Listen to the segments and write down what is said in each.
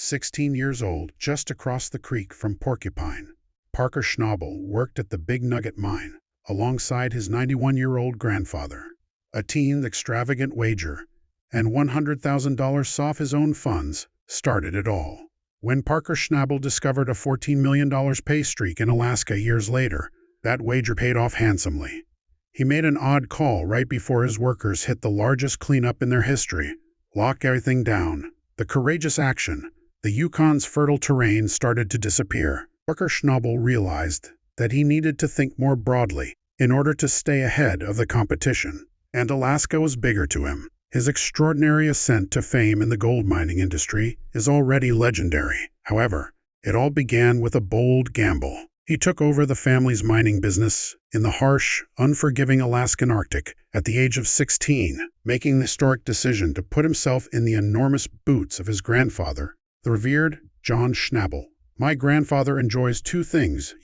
16 years old, just across the creek from Porcupine. Parker Schnabel worked at the Big Nugget Mine, alongside his 91-year-old grandfather. A teen's extravagant wager, and $100,000 off his own funds, started it all. When Parker Schnabel discovered a $14 million pay streak in Alaska years later, that wager paid off handsomely. He made an odd call right before his workers hit the largest cleanup in their history. Lock everything down. The courageous action. The Yukon's fertile terrain started to disappear. Parker Schnabel realized that he needed to think more broadly in order to stay ahead of the competition. And Alaska was bigger to him. His extraordinary ascent to fame in the gold mining industry is already legendary. However, it all began with a bold gamble. He took over the family's mining business in the harsh, unforgiving Alaskan Arctic at the age of 16, making the historic decision to put himself in the enormous boots of his grandfather, the revered John Schnabel. My grandfather enjoys two things,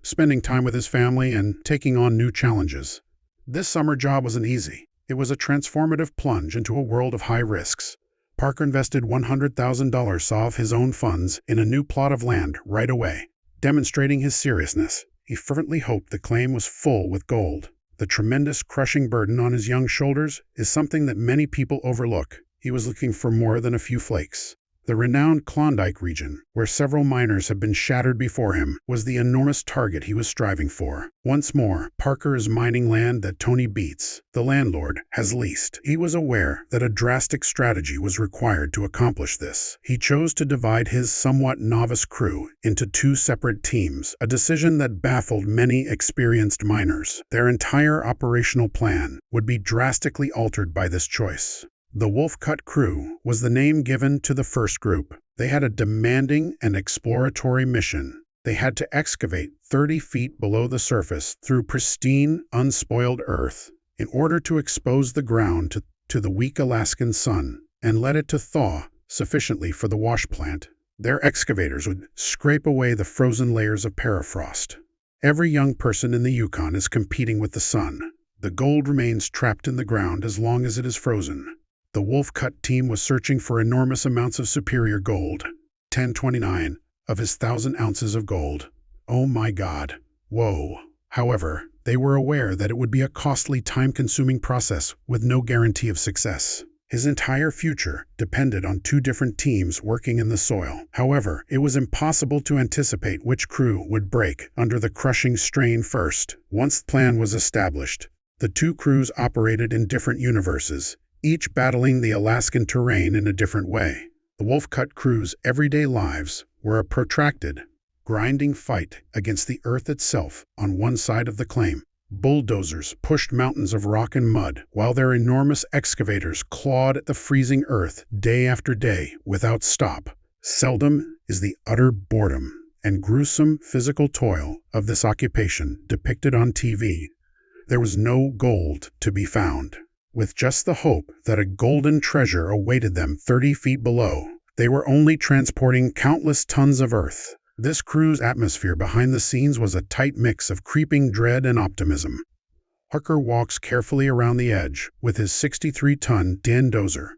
spending time with his family and taking on new challenges. This summer job wasn't easy. It was a transformative plunge into a world of high risks. Parker invested $100,000 off his own funds in a new plot of land right away. Demonstrating his seriousness, he fervently hoped the claim was full with gold. The tremendous crushing burden on his young shoulders is something that many people overlook. He was looking for more than a few flakes. The renowned Klondike region, where several miners have been shattered before him, was the enormous target he was striving for. Once more, Parker is mining land that Tony Beats, the landlord, has leased. He was aware that a drastic strategy was required to accomplish this. He chose to divide his somewhat novice crew into two separate teams, a decision that baffled many experienced miners. Their entire operational plan would be drastically altered by this choice. The Wolf Cut Crew was the name given to the first group. They had a demanding and exploratory mission. They had to excavate 30 feet below the surface through pristine, unspoiled earth in order to expose the ground to the weak Alaskan sun and let it to thaw sufficiently for the wash plant. Their excavators would scrape away the frozen layers of permafrost. Every young person in the Yukon is competing with the sun. The gold remains trapped in the ground as long as it is frozen. The Wolf Cut team was searching for enormous amounts of superior gold. 1029 of his 1,000 ounces of gold. Oh my God. Whoa. However, they were aware that it would be a costly, time-consuming process with no guarantee of success. His entire future depended on two different teams working in the soil. However, it was impossible to anticipate which crew would break under the crushing strain first. Once the plan was established, the two crews operated in different universes, each battling the Alaskan terrain in a different way. The Wolf Cut crew's everyday lives were a protracted, grinding fight against the earth itself on one side of the claim. Bulldozers pushed mountains of rock and mud, while their enormous excavators clawed at the freezing earth day after day without stop. Seldom is the utter boredom and gruesome physical toil of this occupation depicted on TV. There was no gold to be found. With just the hope that a golden treasure awaited them 30 feet below, they were only transporting countless tons of earth. This crew's atmosphere behind the scenes was a tight mix of creeping dread and optimism. Parker walks carefully around the edge with his 63-ton Dan dozer.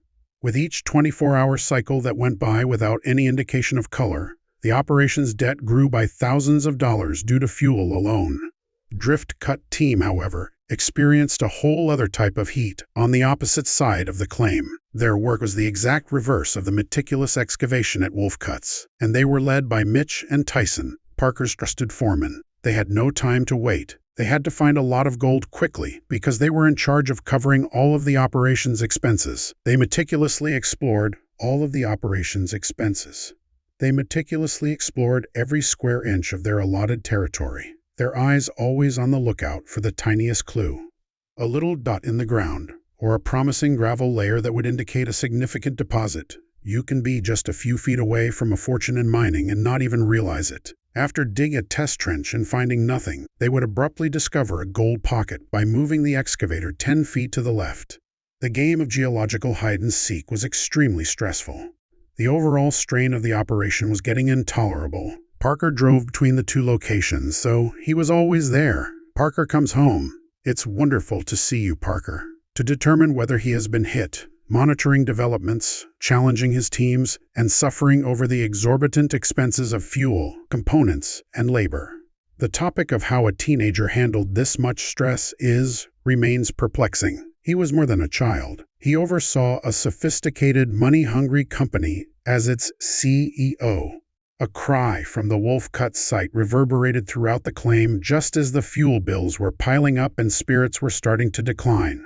With each 24-hour cycle that went by without any indication of color, the operation's debt grew by thousands of dollars due to fuel alone. Drift Cut team, however, experienced a whole other type of heat on the opposite side of the claim. Their work was the exact reverse of the meticulous excavation at Wolf Cuts, and they were led by Mitch and Tyson, Parker's trusted foremen. They had no time to wait. They had to find a lot of gold quickly because they were in charge of covering all of the operation's expenses. They meticulously explored all of the operation's expenses. They meticulously explored every square inch of their allotted territory, their eyes always on the lookout for the tiniest clue. A little dot in the ground, or a promising gravel layer that would indicate a significant deposit. You can be just a few feet away from a fortune in mining and not even realize it. After digging a test trench and finding nothing, they would abruptly discover a gold pocket by moving the excavator 10 feet to the left. The game of geological hide-and-seek was extremely stressful. The overall strain of the operation was getting intolerable. Parker drove between the two locations, so he was always there. Parker comes home. It's wonderful to see you, Parker. To determine whether he has been hit, monitoring developments, challenging his teams, and suffering over the exorbitant expenses of fuel, components, and labor. The topic of how a teenager handled this much stress remains perplexing. He was more than a child. He oversaw a sophisticated, money-hungry company as its CEO. A cry from the Wolf Cut site reverberated throughout the claim just as the fuel bills were piling up and spirits were starting to decline.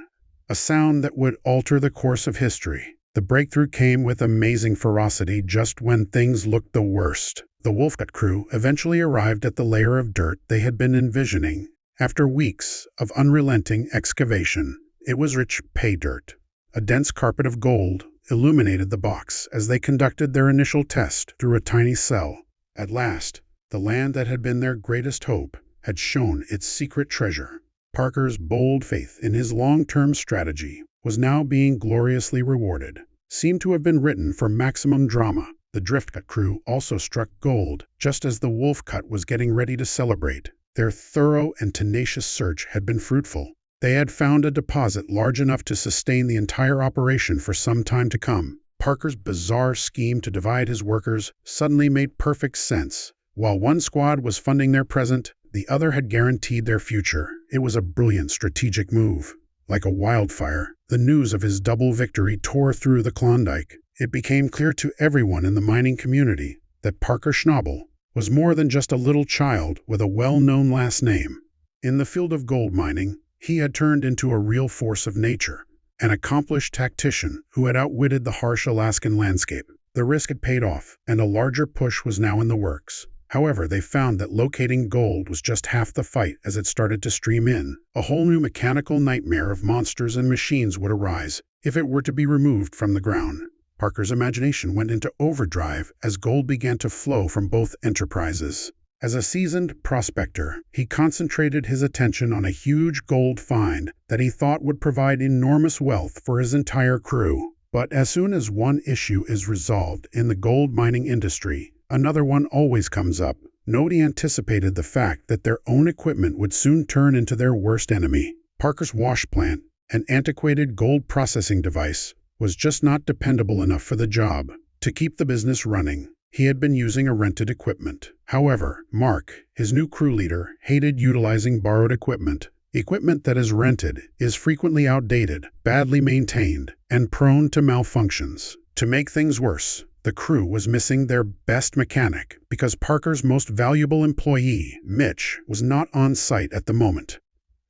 A sound that would alter the course of history. The breakthrough came with amazing ferocity just when things looked the worst. The Wolf Cut crew eventually arrived at the layer of dirt they had been envisioning. After weeks of unrelenting excavation, it was rich pay dirt. A dense carpet of gold illuminated the box as they conducted their initial test through a tiny cell. At last, the land that had been their greatest hope had shown its secret treasure. Parker's bold faith in his long-term strategy was now being gloriously rewarded. Seemed to have been written for maximum drama. The Driftcut crew also struck gold just as the Wolf Cut was getting ready to celebrate. Their thorough and tenacious search had been fruitful. They had found a deposit large enough to sustain the entire operation for some time to come. Parker's bizarre scheme to divide his workers suddenly made perfect sense. While one squad was funding their present, the other had guaranteed their future. It was a brilliant strategic move. Like a wildfire, the news of his double victory tore through the Klondike. It became clear to everyone in the mining community that Parker Schnabel was more than just a little child with a well-known last name. In the field of gold mining, he had turned into a real force of nature, an accomplished tactician who had outwitted the harsh Alaskan landscape. The risk had paid off, and a larger push was now in the works. However, they found that locating gold was just half the fight as it started to stream in. A whole new mechanical nightmare of monsters and machines would arise if it were to be removed from the ground. Parker's imagination went into overdrive as gold began to flow from both enterprises. As a seasoned prospector, he concentrated his attention on a huge gold find that he thought would provide enormous wealth for his entire crew. But as soon as one issue is resolved in the gold mining industry, another one always comes up. Nobody anticipated the fact that their own equipment would soon turn into their worst enemy. Parker's wash plant, an antiquated gold processing device, was just not dependable enough for the job. To keep the business running, he had been using a rented equipment. However, Mark, his new crew leader, hated utilizing borrowed equipment. Equipment that is rented is frequently outdated, badly maintained, and prone to malfunctions. To make things worse, the crew was missing their best mechanic because Parker's most valuable employee, Mitch, was not on site at the moment.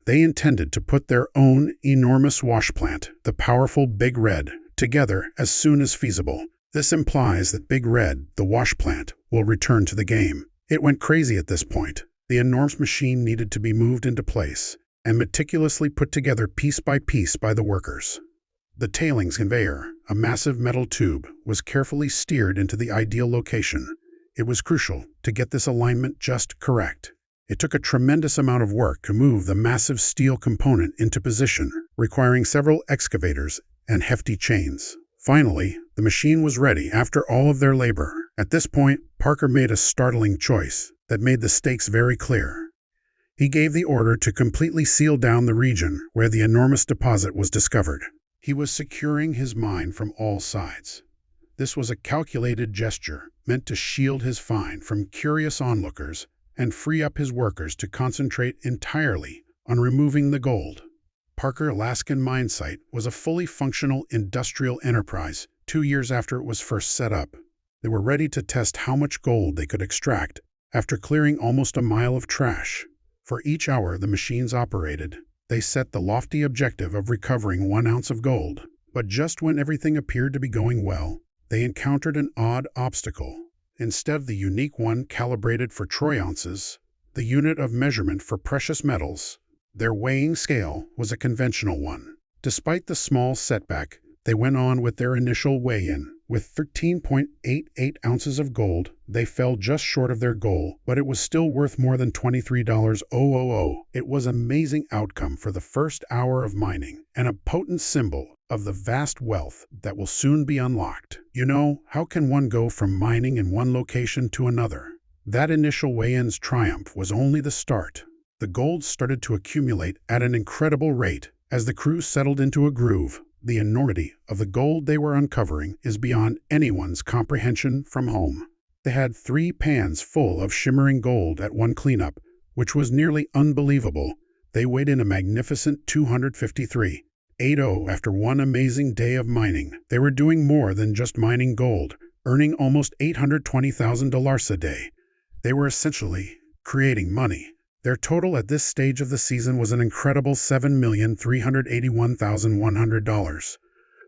They intended to put their own enormous wash plant, the powerful Big Red, together as soon as feasible. This implies that Big Red, the wash plant, will return to the game. It went crazy at this point. The enormous machine needed to be moved into place and meticulously put together piece by the workers. The tailings conveyor, a massive metal tube, was carefully steered into the ideal location. It was crucial to get this alignment just correct. It took a tremendous amount of work to move the massive steel component into position, requiring several excavators and hefty chains. Finally, the machine was ready after all of their labor. At this point, Parker made a startling choice that made the stakes very clear. He gave the order to completely seal down the region where the enormous deposit was discovered. He was securing his mine from all sides. This was a calculated gesture meant to shield his find from curious onlookers and free up his workers to concentrate entirely on removing the gold. Parker Alaskan mine site was a fully functional industrial enterprise 2 years after it was first set up. They were ready to test how much gold they could extract after clearing almost a mile of trash. For each hour the machines operated, they set the lofty objective of recovering 1 ounce of gold. But just when everything appeared to be going well, they encountered an odd obstacle. Instead of the unique one calibrated for troy ounces, the unit of measurement for precious metals, their weighing scale was a conventional one. Despite the small setback, they went on with their initial weigh-in. With 13.88 ounces of gold, they fell just short of their goal, but it was still worth more than $23,000. It was an amazing outcome for the first hour of mining, and a potent symbol of the vast wealth that will soon be unlocked. You know, how can one go from mining in one location to another? That initial weigh-in's triumph was only the start. The gold started to accumulate at an incredible rate. As the crew settled into a groove, The enormity of the gold they were uncovering is beyond anyone's comprehension from home. They had 3 pans full of shimmering gold at one cleanup, which was nearly unbelievable. They weighed in a magnificent 253.80 after one amazing day of mining. They were doing more than just mining gold, earning almost $820,000 a day. They were essentially creating money. Their total at this stage of the season was an incredible $7,381,100.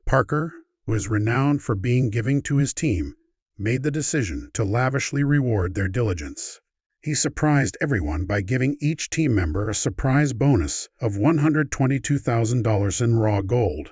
Parker, who is renowned for being giving to his team, made the decision to lavishly reward their diligence. He surprised everyone by giving each team member a surprise bonus of $122,000 in raw gold.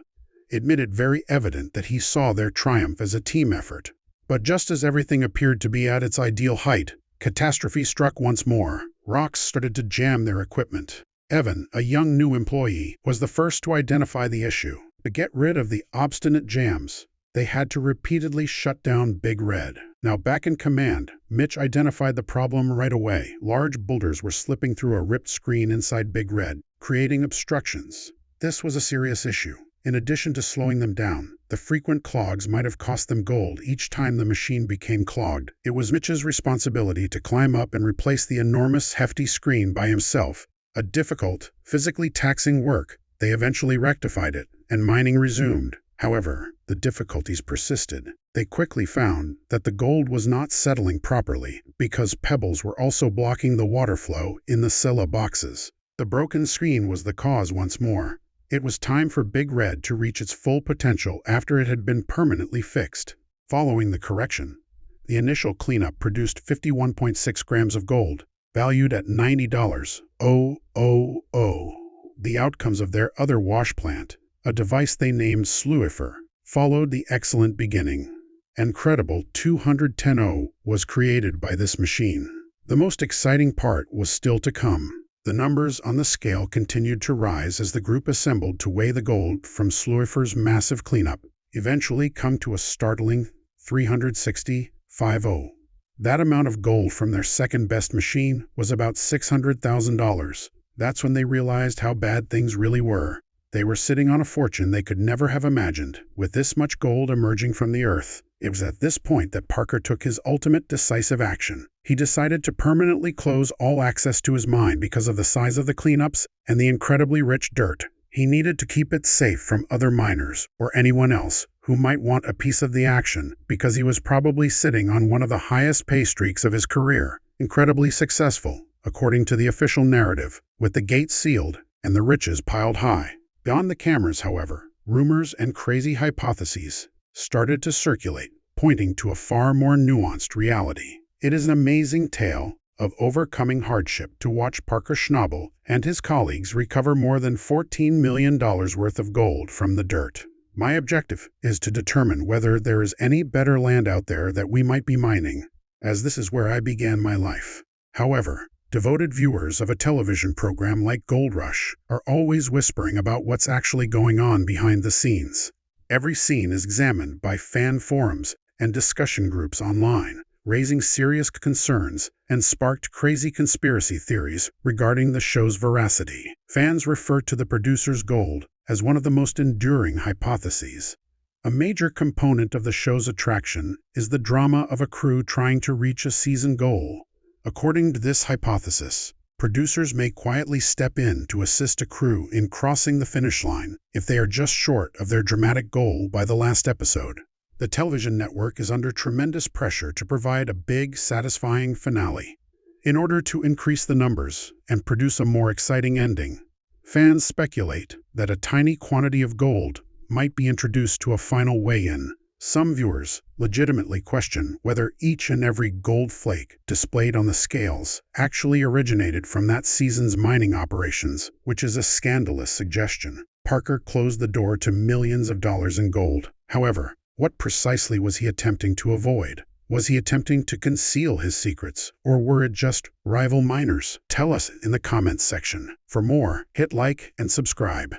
It made it very evident that he saw their triumph as a team effort. But just as everything appeared to be at its ideal height, catastrophe struck once more. Rocks started to jam their equipment. Evan, a young new employee, was the first to identify the issue. To get rid of the obstinate jams, they had to repeatedly shut down Big Red. Now back in command, Mitch identified the problem right away. Large boulders were slipping through a ripped screen inside Big Red, creating obstructions. This was a serious issue. In addition to slowing them down, the frequent clogs might have cost them gold each time the machine became clogged. It was Mitch's responsibility to climb up and replace the enormous, hefty screen by himself. A difficult, physically taxing work. They eventually rectified it, and mining resumed. However, the difficulties persisted. They quickly found that the gold was not settling properly because pebbles were also blocking the water flow in the silo boxes. The broken screen was the cause once more. It was time for Big Red to reach its full potential after it had been permanently fixed. Following the correction, the initial cleanup produced 51.6 grams of gold, valued at $90,000. The outcomes of their other wash plant, a device they named Sluifer, followed the excellent beginning. Incredible 210.0 was created by this machine. The most exciting part was still to come. The numbers on the scale continued to rise as the group assembled to weigh the gold from Sluifer's massive cleanup, eventually come to a startling 360.50. That amount of gold from their second-best machine was about $600,000. That's when they realized how bad things really were. They were sitting on a fortune they could never have imagined, with this much gold emerging from the earth. It was at this point that Parker took his ultimate decisive action. He decided to permanently close all access to his mine because of the size of the cleanups and the incredibly rich dirt. He needed to keep it safe from other miners or anyone else who might want a piece of the action because he was probably sitting on one of the highest pay streaks of his career. Incredibly successful, according to the official narrative, with the gates sealed and the riches piled high. Beyond the cameras, however, rumors and crazy hypotheses started to circulate, pointing to a far more nuanced reality. It is an amazing tale of overcoming hardship to watch Parker Schnabel and his colleagues recover more than $14 million worth of gold from the dirt. My objective is to determine whether there is any better land out there that we might be mining, as this is where I began my life. However, devoted viewers of a television program like Gold Rush are always whispering about what's actually going on behind the scenes. Every scene is examined by fan forums and discussion groups online, raising serious concerns and sparked crazy conspiracy theories regarding the show's veracity. Fans refer to the producer's gold as one of the most enduring hypotheses. A major component of the show's attraction is the drama of a crew trying to reach a season goal. According to this hypothesis, producers may quietly step in to assist a crew in crossing the finish line if they are just short of their dramatic goal by the last episode. The television network is under tremendous pressure to provide a big, satisfying finale. In order to increase the numbers and produce a more exciting ending, fans speculate that a tiny quantity of gold might be introduced to a final weigh-in. Some viewers legitimately question whether each and every gold flake displayed on the scales actually originated from that season's mining operations, which is a scandalous suggestion. Parker closed the door to millions of dollars in gold. However, what precisely was he attempting to avoid? Was he attempting to conceal his secrets, or were it just rival miners? Tell us in the comments section. For more, hit like and subscribe.